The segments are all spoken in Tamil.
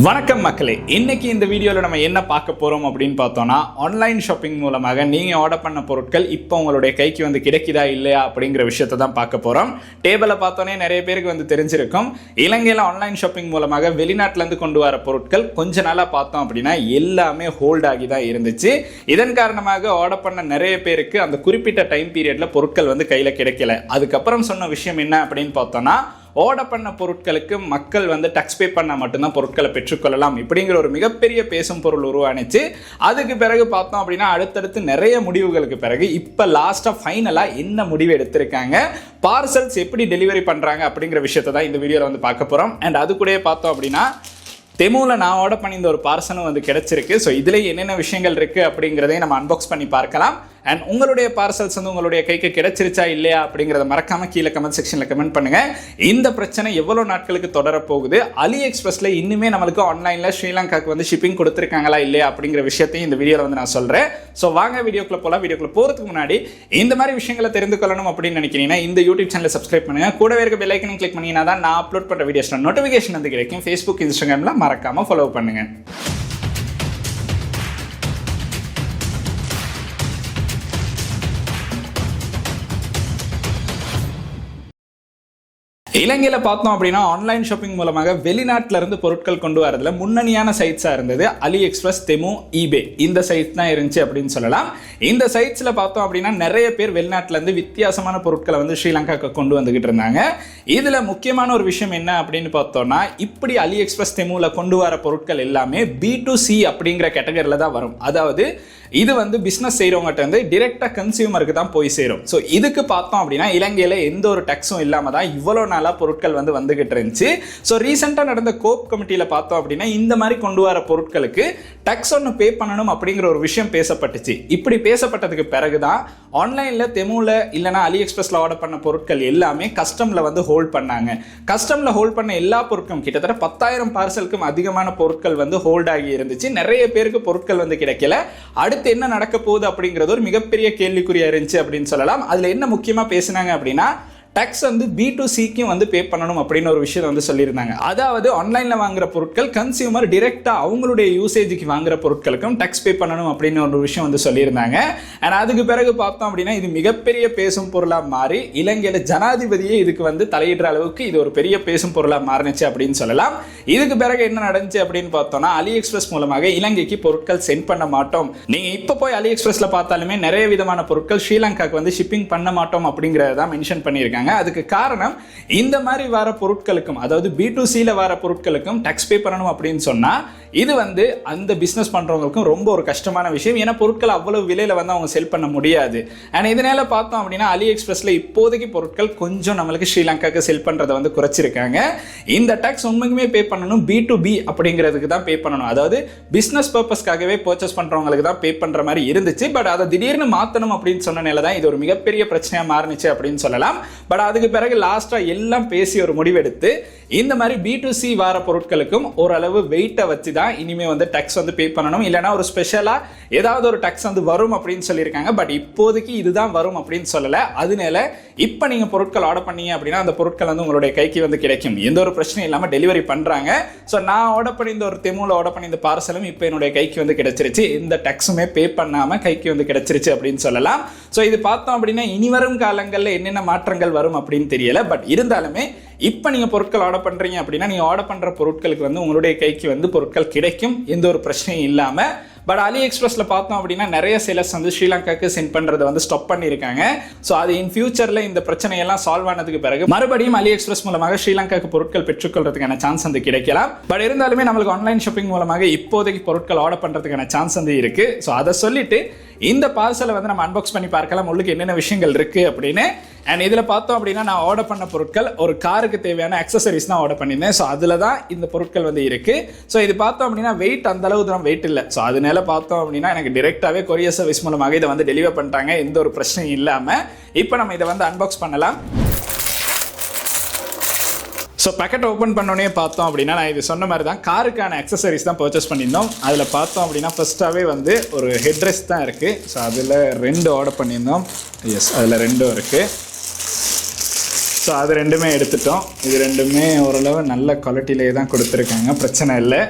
வணக்கம் மக்களே, இன்னைக்கு இந்த வீடியோவில் நம்ம என்ன பார்க்க போகிறோம் அப்படின்னு பார்த்தோன்னா, ஆன்லைன் ஷாப்பிங் மூலமாக நீங்கள் ஆர்டர் பண்ண பொருட்கள் இப்போ உங்களுடைய கைக்கு வந்து கிடைக்குதா இல்லையா அப்படிங்கிற விஷயத்தை தான் பார்க்க போகிறோம். டேபிளை பார்த்தோன்னே நிறைய பேருக்கு வந்து தெரிஞ்சிருக்கும், இலங்கையில் ஆன்லைன் ஷாப்பிங் மூலமாக வெளிநாட்டிலேருந்து கொண்டு வர பொருட்கள் கொஞ்ச நாளாக பார்த்தோம் அப்படின்னா எல்லாமே ஹோல்ட் ஆகி தான் இருந்துச்சு. இதன் காரணமாக ஆர்டர் பண்ண நிறைய பேருக்கு அந்த குறிப்பிட்ட டைம் பீரியடில் பொருட்கள் வந்து கையில் கிடைக்கல. அதுக்கப்புறம் சொன்ன விஷயம் என்ன அப்படின்னு பார்த்தோன்னா, ஆர்டர் பண்ண பொருட்களுக்கு மக்கள் வந்து டேக்ஸ் பே பண்ணால் மட்டும்தான் பொருட்களை பெற்றுக்கொள்ளலாம் இப்படிங்கிற ஒரு மிகப்பெரிய பேசும் பொருள் உருவானுச்சு. அதுக்கு பிறகு பார்த்தோம் அப்படின்னா அடுத்தடுத்து நிறைய முடிவுகளுக்கு பிறகு இப்போ லாஸ்ட்டாக ஃபைனலாக என்ன முடிவு எடுத்திருக்காங்க, பார்சல்ஸ் எப்படி டெலிவரி பண்ணுறாங்க அப்படிங்கிற விஷயத்தை தான் இந்த வீடியோவில் வந்து பார்க்க போகிறோம். அண்ட் அது கூட பார்த்தோம் அப்படின்னா தெமுவில் நான் ஆர்டர் பண்ணி இந்த ஒரு பார்சலும் வந்து கிடைச்சிருக்கு. ஸோ இதில் என்னென்ன விஷயங்கள் இருக்குது அப்படிங்கிறதையும் நம்ம அன்பாக்ஸ் பண்ணி பார்க்கலாம். அண்ட் உங்களுடைய பார்சல்ஸ் வந்து உங்களுடைய கைக்கு கிடைச்சிருச்சா இல்லையா அப்படிங்கிறத மறக்காமல் கீழே கமெண்ட் செக்ஷனில் கமெண்ட் பண்ணுங்கள். இந்த பிரச்சனை எவ்வளோ நாட்களுக்கு தொடரப்போகுது, அலி எக்ஸ்பிரஸில் இன்னுமே நம்மளுக்கு ஆன்லைனில் ஸ்ரீலங்காவுக்கு வந்து ஷிப்பிங் கொடுத்துருக்காங்களா இல்லையா அப்படிங்கிற விஷயத்தையும் இந்த வீடியோவில் வந்து நான் சொல்கிறேன். ஸோ வாங்க வீடியோக்குள்ளே போகலாம். வீடியோக்குள்ளே போகிறதுக்கு முன்னாடி இந்த மாதிரி விஷயங்களை தெரிந்து கொள்ளணும் அப்படின்னு நினைக்கிறீங்கன்னா இந்த யூடியூப் சேனலை சப்ஸ்கிரைப் பண்ணுங்கள். கூடவே இருக்க பெல் ஐக்கனையும் கிளிக் பண்ணிங்கன்னா தான் நான் அப்லோட் பண்ணுற வீடியோஸில் நோட்டிஃபிகேஷன் வந்து கிடைக்கும். ஃபேஸ்புக், இன்ஸ்டாகிராமில் மறக்காமல் ஃபாலோ பண்ணுங்கள். இலங்கையில் பார்த்தோம் அப்படின்னா ஆன்லைன் ஷாப்பிங் மூலமாக வெளிநாட்டிலிருந்து பொருட்கள் கொண்டு வரதுல முன்னணியான சைட்ஸாக இருந்தது அலி எக்ஸ்பிரஸ், தெமு, ஈபே. இந்த சைட்ஸ் தான் இருந்துச்சு அப்படின்னு சொல்லலாம். இந்த சைட்ஸில் பார்த்தோம் அப்படின்னா நிறைய பேர் வெளிநாட்டிலேருந்து வித்தியாசமான பொருட்களை வந்து ஸ்ரீலங்காவுக்கு கொண்டு வந்துகிட்டு இருந்தாங்க. இதில் முக்கியமான ஒரு விஷயம் என்ன அப்படின்னு பார்த்தோம்னா, இப்படி அலி எக்ஸ்பிரஸ், தெமுவில் கொண்டு வர பொருட்கள் எல்லாமே B2C அப்படிங்கிற கேட்டகரியில் தான் வரும். அதாவது இது வந்து பிஸ்னஸ் செய்கிறவங்ககிட்ட வந்து டிரெக்டாக கன்சியூமருக்கு தான் போய் சேரும். ஸோ இதுக்கு பார்த்தோம் அப்படின்னா இலங்கையில் எந்த ஒரு டேக்ஸும் இல்லாமல் தான் இவ்வளோ நாளாக பொருட்கள் வந்து வந்துகிட்டு இருந்துச்சு. ஸோ ரீசெண்டாக நடந்த கோப் கமிட்டியில் பார்த்தோம் அப்படின்னா இந்த மாதிரி கொண்டு வர பொருட்களுக்கு டேக்ஸ் ஒன்று பே பண்ணணும் அப்படிங்கிற ஒரு விஷயம் பேசப்பட்டுச்சு. இப்படி பேசப்பட்டதுக்கு பிறகு தான் ஆன்லைனில் தெமுவில் இல்லைனா அலி எக்ஸ்பிரஸில் ஆர்டர் பண்ண பொருட்கள் எல்லாமே கஸ்டமில் வந்து ஹோல்ட் பண்ணாங்க. கஸ்டமில் ஹோல்ட் பண்ண எல்லா பொருட்களும் கிட்டத்தட்ட 10,000 பார்சலுக்கும் அதிகமான பொருட்கள் வந்து ஹோல்ட் ஆகி இருந்துச்சு. நிறைய பேருக்கு பொருட்கள் வந்து கிடைக்கல. அடுத்து என்ன நடக்க போகுது அப்படிங்கிறது ஒரு மிகப்பெரிய கேள்விக்குறியா இருந்துச்சு அப்படின்னு சொல்லலாம். அதுல என்ன முக்கியமா பேசினாங்க அப்படின்னா, டேக்ஸ் வந்து B2Cக்கும் வந்து பே பண்ணணும் அப்படின்னு ஒரு விஷயம் வந்து சொல்லியிருந்தாங்க. அதாவது ஆன்லைன்ல வாங்குற பொருட்கள் கன்சியூமர் டிரெக்டா அவங்களுடைய யூசேஜுக்கு வாங்குற பொருட்களுக்கும் டேக்ஸ் பே பண்ணணும் அப்படின்னு ஒரு விஷயம் வந்து சொல்லியிருந்தாங்க. அண்ட் அதுக்கு பிறகு பார்த்தோம் அப்படின்னா இது மிகப்பெரிய பேசும் பொருளாக மாறி இலங்கையில ஜனாதிபதியே இதுக்கு வந்து தலையிடுற அளவுக்கு இது ஒரு பெரிய பேசும் பொருளாக மாறினுச்சு அப்படின்னு சொல்லலாம். இதுக்கு பிறகு என்ன நடந்துச்சு அப்படின்னு பார்த்தோம்னா, அலி எக்ஸ்பிரஸ் மூலமாக இலங்கைக்கு பொருட்கள் சென்ட் பண்ண மாட்டோம், நீங்க இப்ப போய் அலி எக்ஸ்பிரஸ்ல பார்த்தாலுமே நிறைய விதமான பொருட்கள் ஸ்ரீலங்காக்கு வந்து ஷிப்பிங் பண்ண மாட்டோம் அப்படிங்கறத மென்ஷன் பண்ணியிருக்காங்க. அதுக்கு காரணம் இந்த மாதிரி வர பொருட்களுக்கும், அதாவது B2Cல வர பொருட்களுக்கும் டேக்ஸ் பே பண்ணணும் அப்படின்னு சொன்னா இது வந்து அந்த பிசினஸ் பண்றவங்களுக்கும் ரொம்ப ஒரு கஷ்டமான விஷயம். ஏன்னா பொருட்கள் அவ்வளவு விலையில வந்து அவங்க செல் பண்ண முடியாது. அண்ட் இதனால பார்த்தோம் அப்படின்னா அலி எக்ஸ்பிரஸ்ல இப்போதைக்கு பொருட்கள் கொஞ்சம் நம்மளுக்கு ஸ்ரீலங்காக்கு செல் பண்றதை வந்து குறைச்சிருக்காங்க. இந்த டேக்ஸ் உண்மைக்குமே பே பண்ணணும் B2B அப்படிங்கிறதுக்கு தான் பே பண்ணணும், அதாவது பிசினஸ் பர்பஸ்க்காகவே பர்ச்சேஸ் பண்றவங்களுக்கு தான் பே பண்ற மாதிரி இருந்துச்சு. பட் அதை திடீர்னு மாத்தணும் அப்படின்னு சொன்னனால தான் இது ஒரு மிகப்பெரிய பிரச்சனையா மாறினுச்சு அப்படின்னு சொல்லலாம். பட் அதுக்கு பிறகு லாஸ்டா எல்லாம் பேசி ஒரு முடிவெடுத்து இந்த மாதிரி B2C வர பொருட்களுக்கும் ஓரளவு வெயிட்டை வச்சு தான் இனிமே வந்து டேக்ஸ் வந்து பே பண்ணணும், இல்லைனா ஒரு ஸ்பெஷலா ஏதாவது ஒரு டேக்ஸ் வந்து வரும் அப்படின்னு சொல்லியிருக்காங்க. பட் இப்போதைக்கு இதுதான் வரும் அப்படின்னு சொல்லல. அதனால இப்போ நீங்க பொருட்கள் ஆர்டர் பண்ணீங்க அப்படின்னா அந்த பொருட்கள் வந்து உங்களுடைய கைக்கு வந்து கிடைக்கும், எந்த ஒரு பிரச்சனையும் இல்லாமல் டெலிவரி பண்றாங்க. ஸோ நான் ஆர்டர் பண்ணி இந்த ஒரு தெமுவில் ஆர்டர் பண்ணி இந்த பார்சலும் இப்போ என்னுடைய கைக்கு வந்து கிடைச்சிருச்சு, எந்த டேக்ஸுமே பே பண்ணாம கைக்கு வந்து கிடைச்சிருச்சு அப்படின்னு சொல்லலாம். ஸோ இது பார்த்தோம் அப்படின்னா இனி வரும் காலங்களில் என்னென்ன மாற்றங்கள் வரும் அப்படின்னு தெரியல. பட் இருந்தாலுமே இப்போ நீங்கள் பொருட்கள் ஆர்டர் பண்ணுறீங்க அப்படின்னா நீங்கள் ஆர்டர் பண்ணுற பொருட்களுக்கு வந்து உங்களுடைய கைக்கு வந்து பொருட்கள் கிடைக்கும், எந்த ஒரு பிரச்சனையும் இல்லாமல். பட் அலி எக்ஸ்பிரஸில் பார்த்தோம் அப்படின்னா நிறைய சேலர்ஸ் வந்து ஸ்ரீலங்காவுக்கு சென்ட் பண்ணுறதை வந்து ஸ்டாப் பண்ணியிருக்காங்க. ஸோ அது இன் ஃபியூச்சரில் இந்த பிரச்சனையெல்லாம் சால்வ் ஆனதுக்கு பிறகு மறுபடியும் அலி எக்ஸ்பிரஸ் மூலமாக ஸ்ரீலங்காவுக்கு பொருட்கள் பெற்றுக்கொள்றதுக்கான சான்ஸ் வந்து கிடைக்கலாம். பட் இருந்தாலுமே நம்மளுக்கு ஆன்லைன் ஷாப்பிங் மூலமாக இப்போதைக்கு பொருட்கள் ஆர்டர் பண்ணுறதுக்கான சான்ஸ் வந்து இருக்கு. ஸோ அதை சொல்லிட்டு இந்த பார்சலை வந்து நம்ம அன்பாக்ஸ் பண்ணி பார்க்கலாம் உங்களுக்கு என்னென்ன விஷயங்கள் இருக்கு அப்படின்னு. அண்ட் இதில் பார்த்தோம் அப்படின்னா நான் ஆர்டர் பண்ண பொருட்கள் ஒரு காருக்கு தேவையான அக்சசரிஸ் தான் ஆர்டர் பண்ணியிருந்தேன். ஸோ அதில் தான் இந்த பொருட்கள் வந்து இருக்கு. ஸோ இது பார்த்தோம் அப்படின்னா வெயிட் அந்த அளவு தூரம் வெயிட் இல்லை. ஸோ அதனால பார்த்தோம் அப்படின்னா எனக்கு டிரெக்டாகவே கொரியர் சர்வீஸ் மூலமாக இதை வந்து டெலிவர் பண்ணிட்டாங்க, எந்த ஒரு பிரச்சனையும் இல்லாமல். இப்போ நம்ம இதை வந்து அன்பாக்ஸ் பண்ணலாம். ஸோ பேக்கெட் ஓப்பன் பண்ணோடனே பார்த்தோம் அப்படின்னா நான் இது சொன்ன மாதிரி தான் காருக்கான அக்சசரிஸ் தான் பர்ச்சேஸ் பண்ணியிருந்தோம். அதில் பார்த்தோம் அப்படின்னா ஃபர்ஸ்ட்டாகவே வந்து ஒரு ஹெட்ரெஸ்ட் தான் இருக்குது. ஸோ அதில் 2 ஆர்டர் பண்ணியிருந்தோம். எஸ், அதில் 2 இருக்குது. ஸோ ஸோ அது ரெண்டுமே எடுத்துட்டோம். இது ரெண்டுமே ஓரளவு நல்ல குவாலிட்டியிலே தான் கொடுத்துருக்காங்க, பிரச்சனை இல்லை.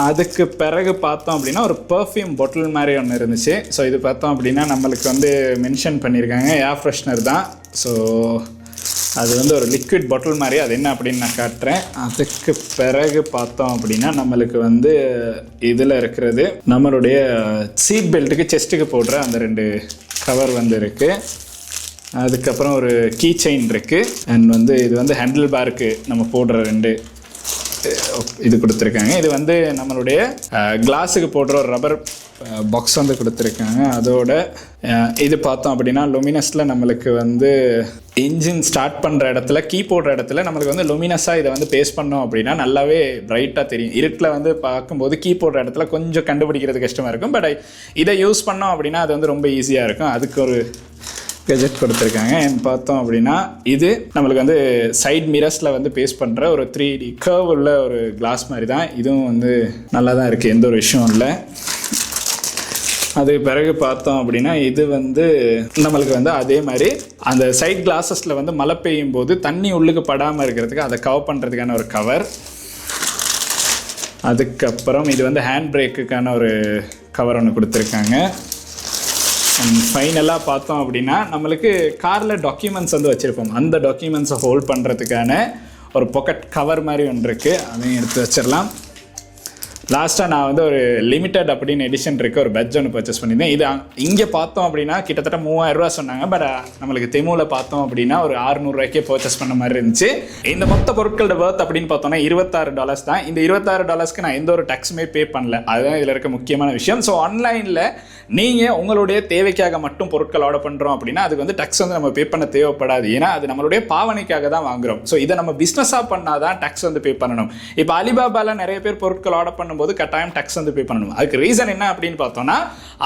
அதுக்கு பிறகு பார்த்தோம் அப்படின்னா ஒரு பர்ஃப்யூம் பாட்டில் மாதிரி ஒன்று இருந்துச்சு. ஸோ இது பார்த்தோம் அப்படின்னா நம்மளுக்கு வந்து மென்ஷன் பண்ணியிருக்காங்க ஏர் ஃப்ரெஷ்னர் தான். ஸோ அது வந்து ஒரு லிக்விட் பாட்டில் மாதிரி, அது என்ன அப்படின்னு நான் காட்டுறேன். அதுக்கு பிறகு பார்த்தோம் அப்படின்னா நம்மளுக்கு வந்து இதில் இருக்கிறது நம்மளுடைய சீட் பெல்ட்டுக்கு செஸ்ட்டுக்கு போடுற அந்த 2 கவர் வந்து இருக்குது. அதுக்கப்புறம் ஒரு கீ செயின் இருக்குது. அண்ட் வந்து இது வந்து ஹேண்டில் பாருக்கு நம்ம போடுற 2 இது கொடுத்துருக்காங்க. இது வந்து நம்மளுடைய கிளாஸுக்கு போடுற ஒரு ரப்பர் பாக்ஸ் வந்து கொடுத்துருக்காங்க. அதோட இது பார்த்தோம் அப்படின்னா லுமினஸில் நம்மளுக்கு வந்து இன்ஜின் ஸ்டார்ட் பண்ணுற இடத்துல கீ போடுற இடத்துல நம்மளுக்கு வந்து லுமினஸாக இதை வந்து பேஸ்ட் பண்ணோம் அப்படின்னா நல்லாவே பிரைட்டாக தெரியும். இருட்டில் வந்து பார்க்கும்போது கீ போடுற இடத்துல கொஞ்சம் கண்டுபிடிக்கிறது கஷ்டமாக இருக்கும். பட் இதை யூஸ் பண்ணோம் அப்படின்னா அது வந்து ரொம்ப ஈஸியாக இருக்கும். அதுக்கு ஒரு கெஜெட் கொடுத்துருக்காங்க. பார்த்தோம் அப்படின்னா இது நம்மளுக்கு வந்து சைட் மிரர்ஸில் வந்து பேஸ்ட் பண்ணுற ஒரு 3D கர்வ் உள்ள ஒரு கிளாஸ் மாதிரி தான். இதுவும் வந்து நல்லா தான் இருக்குது, எந்த ஒரு விஷயம் இல்லை. அதுக்கு பிறகு பார்த்தோம் அப்படின்னா இது வந்து நம்மளுக்கு வந்து அதே மாதிரி அந்த சைட் கிளாஸஸில் வந்து மழை பெய்யும் போது தண்ணி உள்ளுக்கு படாமல் இருக்கிறதுக்கு அதை கவர் பண்ணுறதுக்கான ஒரு கவர். அதுக்கப்புறம் இது வந்து ஹேண்ட் பிரேக்குக்கான ஒரு கவர் ஒன்று கொடுத்துருக்காங்க. அண்ட் ஃபைனலாக பார்த்தோம் அப்படின்னா நம்மளுக்கு காரில் டாக்குமெண்ட்ஸ் வந்து வச்சுருப்போம், அந்த டாக்குமெண்ட்ஸை ஹோல்ட் பண்ணுறதுக்கான ஒரு பாக்கெட் கவர் மாதிரி ஒன்று இருக்குது, அதையும் எடுத்து வச்சிடலாம். லாஸ்ட்டாக நான் வந்து ஒரு லிமிட்டட் அப்படின்னு எடிஷன் இருக்க ஒரு பெட்ஜ் ஒன்று பர்ச்சேஸ் பண்ணியிருந்தேன். இது இங்கே பார்த்தோம் அப்படின்னா கிட்டத்தட்ட 3000 ரூபா சொன்னாங்க. பட் நம்மளுக்கு தெமுவில் பார்த்தோம் அப்படின்னா ஒரு 600 ரூபாய்க்கே பர்ச்சேஸ் பண்ண மாதிரி இருந்துச்சு. இந்த மொத்த பொருட்களோட வர்த் அப்படின்னு பார்த்தோம்னா $26 தான். இந்த $26க்கு நான் எந்த ஒரு டேக்ஸுமே பே பண்ணல, அதுதான் இதில் இருக்க முக்கியமான விஷயம். ஸோ ஆன்லைனில் நீங்கள் உங்களுடைய தேவைக்காக மட்டும் பொருட்கள் ஆர்டர் பண்ணுறோம் அப்படின்னா அதுக்கு வந்து டேக்ஸ் வந்து நம்ம பே பண்ண தேவைப்படாது. ஏன்னா அது நம்மளுடைய பாவனைக்காக தான் வாங்குகிறோம். ஸோ இதை நம்ம பிஸ்னஸாக பண்ணால் தான் டேக்ஸ் வந்து பே பண்ணணும். இப்போ அலிபாபாவில் நிறைய பேர் பொருட்கள் ஆர்டர் பண்ணும்போது கட்டாயம் டேக்ஸ் வந்து பே பண்ணணும். அதுக்கு ரீசன் என்ன அப்படின்னு பார்த்தோம்னா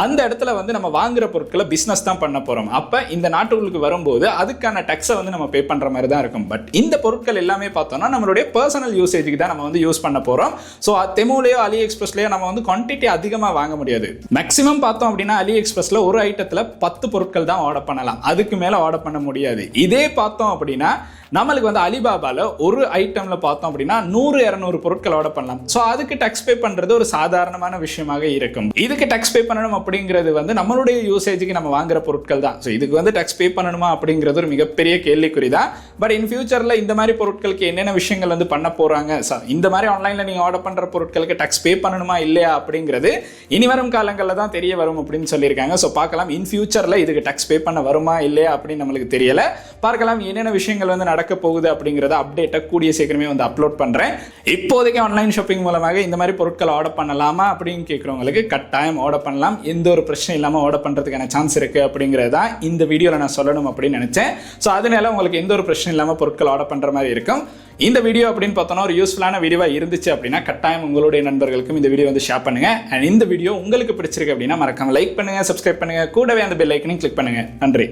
அந்த இடத்துல வந்து நம்ம வாங்குற பொருட்களை பிஸ்னஸ் தான் பண்ண போகிறோம். அப்போ இந்த நாட்டுகளுக்கு வரும்போது அதுக்கான டேக்ஸை வந்து நம்ம பே பண்ணுற மாதிரி தான் இருக்கும். பட் இந்த பொருட்கள் எல்லாமே பார்த்தோம்னா நம்மளுடைய பர்சனல் யூசேஜுக்கு தான் நம்ம வந்து யூஸ் பண்ண போகிறோம். ஸோ தெமுலையோ அலி எக்ஸ்பிரஸ்லையோ நம்ம வந்து குவான்டிட்டி அதிகமாக வாங்க முடியாது. மேக்ஸிமம் பார்த்தோம் அப்படின்னா அலி எக்ஸ்பிரஸ்ல ஒரு ஐட்டத்தில் 10 பொருட்கள் தான் ஆர்டர் பண்ணலாம், அதுக்கு மேலே ஆர்டர் பண்ண முடியாது. இதே பார்த்தோம் அப்படின்னா நம்மளுக்கு வந்து அலிபாபாவில் ஒரு ஐட்டமில் பார்த்தோம் அப்படின்னா 100-200 பொருட்கள் ஆர்டர் பண்ணலாம். ஸோ அதுக்கு டேக்ஸ் பே பண்ணுறது ஒரு சாதாரணமான விஷயமாக இருக்கும். இதுக்கு டேக்ஸ் பே பண்ணணும் அப்படிங்கிறது வந்து நம்மளுடைய யூசேஜுக்கு நம்ம வாங்குற பொருட்கள் தான். ஸோ இதுக்கு வந்து டேக்ஸ் பே பண்ணணுமா அப்படிங்கிறது ஒரு மிகப்பெரிய கேள்விக்குறி தான். பட் இன் ஃபியூச்சரில் இந்த மாதிரி பொருட்களுக்கு என்னென்ன விஷயங்கள் வந்து பண்ண போகிறாங்க, இந்த மாதிரி ஆன்லைனில் நீங்கள் ஆர்டர் பண்ணுற பொருட்களுக்கு டேக்ஸ் பே பண்ணணுமா இல்லையா அப்படிங்கிறது இனி வரும் காலங்களில் தான் தெரிய வரும் அப்படின்னு சொல்லியிருக்காங்க. ஸோ பார்க்கலாம் இன் ஃபியூச்சரில் இதுக்கு டேக்ஸ் பே பண்ண வருமா இல்லையா அப்படின்னு நம்மளுக்கு தெரியல. பார்க்கலாம் என்னென்ன விஷயங்கள் வந்து நடக்க போகுது அப்படிங்கறத அப்டேட்டை கூடிய சீக்கிரமே வந்து அப்லோட் பண்றேன். இப்போதைக்கு ஆன்லைன் ஷாப்பிங் மூலமாக இந்த மாதிரி பொருட்கள் ஆர்டர் பண்ணலாமா அப்படின்னு கேட்குறவங்களுக்கு கட்டாயம் ஆர்டர் பண்ணலாம், எந்த ஒரு பிரச்சனை இல்லாமல் ஆர்டர் பண்ணுறதுக்கான சான்ஸ் இருக்குது அப்படிங்கிறத இந்த வீடியோவில் நான் சொல்லணும் அப்படின்னு நினச்சேன். ஸோ அதனால உங்களுக்கு எந்த ஒரு பிரச்சனை இல்லாமல் பொருட்கள் ஆர்டர் பண்ணுற மாதிரி இருக்கும். இந்த வீடியோ அப்படின்னு பார்த்தோன்னா ஒரு யூஸ்ஃபுல்லான வீடியோவாக இருந்துச்சு அப்படின்னா கட்டாயம் உங்களுடைய நண்பர்களுக்கும் இந்த வீடியோ வந்து ஷேர் பண்ணுங்க. அண்ட் இந்த வீடியோ உங்களுக்கு பிடிச்சிருக்கு அப்படின்னா மறக்காம லைக் பண்ணுங்க, சப்ஸ்கிரைப் பண்ணுங்க, கூடவே அந்த பெல் ஐக்கனையும் கிளிக் பண்ணுங்க. நன்றி.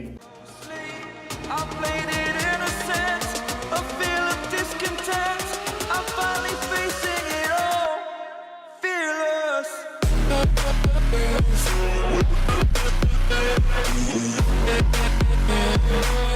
We'll be right back.